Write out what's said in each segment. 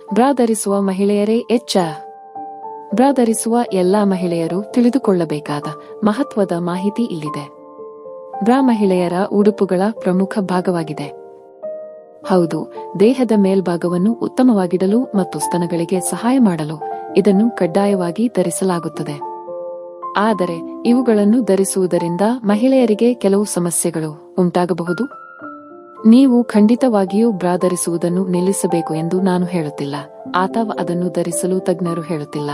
ಬ್ರಾ ಧರಿಸುವ ಮಹಿಳೆಯರೇ ಎಚ್ಚರ. ಬ್ರಾ ಧರಿಸುವ ಎಲ್ಲಾ ಮಹಿಳೆಯರು ತಿಳಿದುಕೊಳ್ಳಬೇಕಾದ ಮಹತ್ವದ ಮಾಹಿತಿ ಇಲ್ಲಿದೆ. ಬ್ರಾ ಮಹಿಳೆಯರ ಉಡುಪುಗಳ ಪ್ರಮುಖ ಭಾಗವಾಗಿದೆ. ಹೌದು, ದೇಹದ ಮೇಲ್ಭಾಗವನ್ನು ಉತ್ತಮವಾಗಿಡಲು ಮತ್ತು ಸ್ತನಗಳಿಗೆ ಸಹಾಯ ಮಾಡಲು ಇದನ್ನು ಕಡ್ಡಾಯವಾಗಿ ಧರಿಸಲಾಗುತ್ತದೆ. ಆದರೆ ಇವುಗಳನ್ನು ಧರಿಸುವುದರಿಂದ ಮಹಿಳೆಯರಿಗೆ ಕೆಲವು ಸಮಸ್ಯೆಗಳು ಉಂಟಾಗಬಹುದು. ನೀವು ಖಂಡಿತವಾಗಿಯೂ ಬ್ರಾ ಧರಿಸುವುದನ್ನು ನಿಲ್ಲಿಸಬೇಕು ಎಂದು ನಾನು ಹೇಳುತ್ತಿಲ್ಲ, ಅಥವಾ ಅದನ್ನು ಧರಿಸಲು ತಜ್ಞರು ಹೇಳುತ್ತಿಲ್ಲ.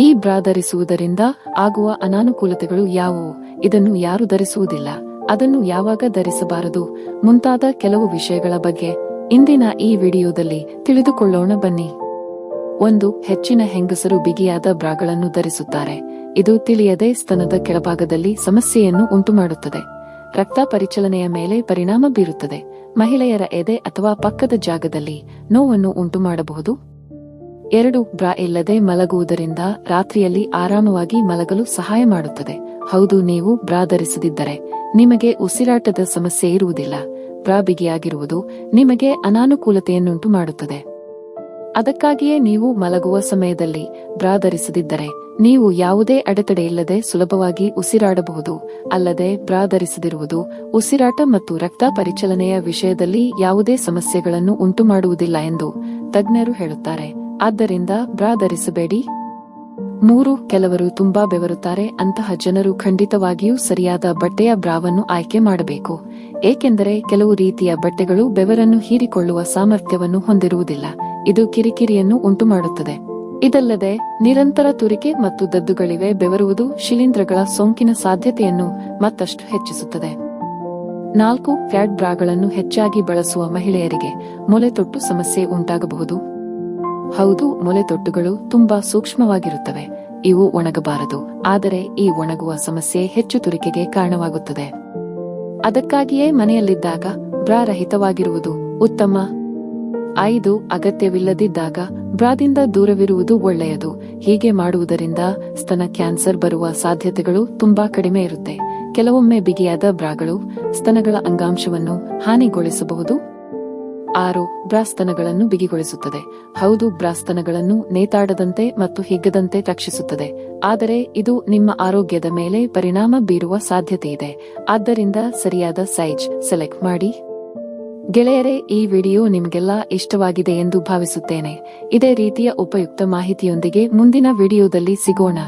ಈ ಬ್ರಾ ಧರಿಸುವುದರಿಂದ ಆಗುವ ಅನಾನುಕೂಲತೆಗಳು ಯಾವುವು, ಇದನ್ನು ಯಾರು ಧರಿಸುವುದಿಲ್ಲ, ಅದನ್ನು ಯಾವಾಗ ಧರಿಸಬಾರದು ಮುಂತಾದ ಕೆಲವು ವಿಷಯಗಳ ಬಗ್ಗೆ ಇಂದಿನ ಈ ವಿಡಿಯೋದಲ್ಲಿ ತಿಳಿದುಕೊಳ್ಳೋಣ ಬನ್ನಿ. 1. ಹೆಚ್ಚಿನ ಹೆಂಗಸರು ಬಿಗಿಯಾದ ಬ್ರಾಗಳನ್ನು ಧರಿಸುತ್ತಾರೆ. ಇದು ತಿಳಿಯದೆ ಸ್ತನದ ಕೆಳಭಾಗದಲ್ಲಿ ಸಮಸ್ಯೆಯನ್ನು ಉಂಟುಮಾಡುತ್ತದೆ. ರಕ್ತ ಪರಿಚಲನೆಯ ಮೇಲೆ ಪರಿಣಾಮ ಬೀರುತ್ತದೆ. ಮಹಿಳೆಯರ ಎದೆ ಅಥವಾ ಪಕ್ಕದ ಜಾಗದಲ್ಲಿ ನೋವನ್ನು ಉಂಟುಮಾಡಬಹುದು. 2. ಬ್ರಾ ಇಲ್ಲದೆ ಮಲಗುವುದರಿಂದ ರಾತ್ರಿಯಲ್ಲಿ ಆರಾಮವಾಗಿ ಮಲಗಲು ಸಹಾಯ ಮಾಡುತ್ತದೆ. ಹೌದು, ನೀವು ಬ್ರಾ ಧರಿಸದಿದ್ದರೆ ನಿಮಗೆ ಉಸಿರಾಟದ ಸಮಸ್ಯೆ ಇರುವುದಿಲ್ಲ. ಬ್ರಾ ಬಿಗಿಯಾಗಿರುವುದು ನಿಮಗೆ ಅನಾನುಕೂಲತೆಯನ್ನುಂಟು ಮಾಡುತ್ತದೆ. ಅದಕ್ಕಾಗಿಯೇ ನೀವು ಮಲಗುವ ಸಮಯದಲ್ಲಿ ಬ್ರಾ ಧರಿಸದಿದ್ದರೆ ನೀವು ಯಾವುದೇ ಅಡೆತಡೆಯಿಲ್ಲದೆ ಸುಲಭವಾಗಿ ಉಸಿರಾಡಬಹುದು. ಅಲ್ಲದೆ ಬ್ರಾ ಧರಿಸದಿರುವುದು ಉಸಿರಾಟ ಮತ್ತು ರಕ್ತ ಪರಿಚಲನೆಯ ವಿಷಯದಲ್ಲಿ ಯಾವುದೇ ಸಮಸ್ಯೆಗಳನ್ನು ಉಂಟುಮಾಡುವುದಿಲ್ಲ ಎಂದು ತಜ್ಞರು ಹೇಳುತ್ತಾರೆ. ಆದ್ದರಿಂದ ಬ್ರಾ ಧರಿಸಬೇಡಿ. 3. ಕೆಲವರು ತುಂಬಾ ಬೆವರುತ್ತಾರೆ. ಅಂತಹ ಜನರು ಖಂಡಿತವಾಗಿಯೂ ಸರಿಯಾದ ಬಟ್ಟೆಯ ಬ್ರಾವನ್ನು ಆಯ್ಕೆ ಮಾಡಬೇಕು, ಏಕೆಂದರೆ ಕೆಲವು ರೀತಿಯ ಬಟ್ಟೆಗಳು ಬೆವರನ್ನು ಹೀರಿಕೊಳ್ಳುವ ಸಾಮರ್ಥ್ಯವನ್ನು ಹೊಂದಿರುವುದಿಲ್ಲ. ಇದು ಕಿರಿಕಿರಿಯನ್ನು ಉಂಟುಮಾಡುತ್ತದೆ. ಇದಲ್ಲದೆ ನಿರಂತರ ತುರಿಕೆ ಮತ್ತು ದದ್ದುಗಳಿವೆ. ಬೆವರುವುದು ಶಿಲೀಂಧ್ರಗಳ ಸೋಂಕಿನ ಸಾಧ್ಯತೆಯನ್ನು ಮತ್ತಷ್ಟು ಹೆಚ್ಚಿಸುತ್ತದೆ. 4. ಫ್ಯಾಟ್ ಬ್ರಾಗಳನ್ನು ಹೆಚ್ಚಾಗಿ ಬಳಸುವ ಮಹಿಳೆಯರಿಗೆ ಮೊಲೆತೊಟ್ಟು ಸಮಸ್ಯೆ ಉಂಟಾಗಬಹುದು. ಹೌದು, ಮೊಲೆತೊಟ್ಟುಗಳು ತುಂಬಾ ಸೂಕ್ಷ್ಮವಾಗಿರುತ್ತವೆ. ಇವು ಒಣಗಬಾರದು, ಆದರೆ ಈ ಒಣಗುವ ಸಮಸ್ಯೆ ಹೆಚ್ಚು ತುರಿಕೆಗೆ ಕಾರಣವಾಗುತ್ತದೆ. ಅದಕ್ಕಾಗಿಯೇ ಮನೆಯಲ್ಲಿದ್ದಾಗ ಬ್ರಾ ರಹಿತವಾಗಿರುವುದು ಉತ್ತಮ. 5. ಅಗತ್ಯವಿಲ್ಲದಿದ್ದಾಗ ಬ್ರಾದಿಂದ ದೂರವಿರುವುದು ಒಳ್ಳೆಯದು. ಹೀಗೆ ಮಾಡುವುದರಿಂದ ಸ್ತನ ಕ್ಯಾನ್ಸರ್ ಬರುವ ಸಾಧ್ಯತೆಗಳು ತುಂಬಾ ಕಡಿಮೆ ಇರುತ್ತೆ. ಕೆಲವೊಮ್ಮೆ ಬಿಗಿಯಾದ ಬ್ರಾಗಳು ಸ್ತನಗಳ ಅಂಗಾಂಶವನ್ನು ಹಾನಿಗೊಳಿಸಬಹುದು. 6. ಬ್ರಾ ಸ್ತನಗಳನ್ನು ಬಿಗಿಗೊಳಿಸುತ್ತದೆ. ಹೌದು, ಬ್ರಾ ಸ್ತನಗಳನ್ನು ನೇತಾಡದಂತೆ ಮತ್ತು ಹಿಗ್ಗದಂತೆ ರಕ್ಷಿಸುತ್ತದೆ, ಆದರೆ ಇದು ನಿಮ್ಮ ಆರೋಗ್ಯದ ಮೇಲೆ ಪರಿಣಾಮ ಬೀರುವ ಸಾಧ್ಯತೆಯಿದೆ. ಆದ್ದರಿಂದ ಸರಿಯಾದ ಸೈಜ್ ಸೆಲೆಕ್ಟ್ ಮಾಡಿ. ಗೆಳೆಯರೇ, ಈ ವಿಡಿಯೋ ನಿಮಗೆಲ್ಲ ಇಷ್ಟವಾಗಿದೆ ಎಂದು ಭಾವಿಸುತ್ತೇನೆ. ಇದೇ ರೀತಿಯ ಉಪಯುಕ್ತ ಮಾಹಿತಿಯೊಂದಿಗೆ ಮುಂದಿನ ವಿಡಿಯೋದಲ್ಲಿ ಸಿಗೋಣ.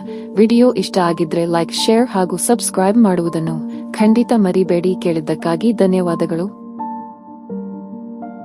ವಿಡಿಯೋ ಇಷ್ಟ ಆಗಿದ್ರೆ ಲೈಕ್, ಶೇರ್ ಹಾಗೂ ಸಬ್ಸ್ಕ್ರೈಬ್ ಮಾಡುವುದನ್ನು ಖಂಡಿತ ಮರಿಬೇಡಿ. ಕೇಳಿದ್ದಕ್ಕಾಗಿ ಧನ್ಯವಾದಗಳು.